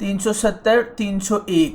370 301۔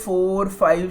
4 5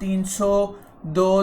302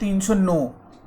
309۔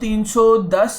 310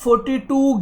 42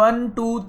1 2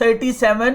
37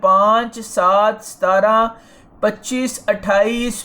5 7 17 25 28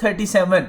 37۔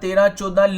13 14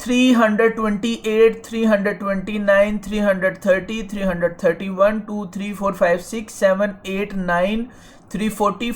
328 329 330 331 2 3 4 5 6 7 8 9 340,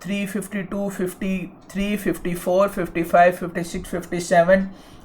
352, 53, 54, 55, 56, 57.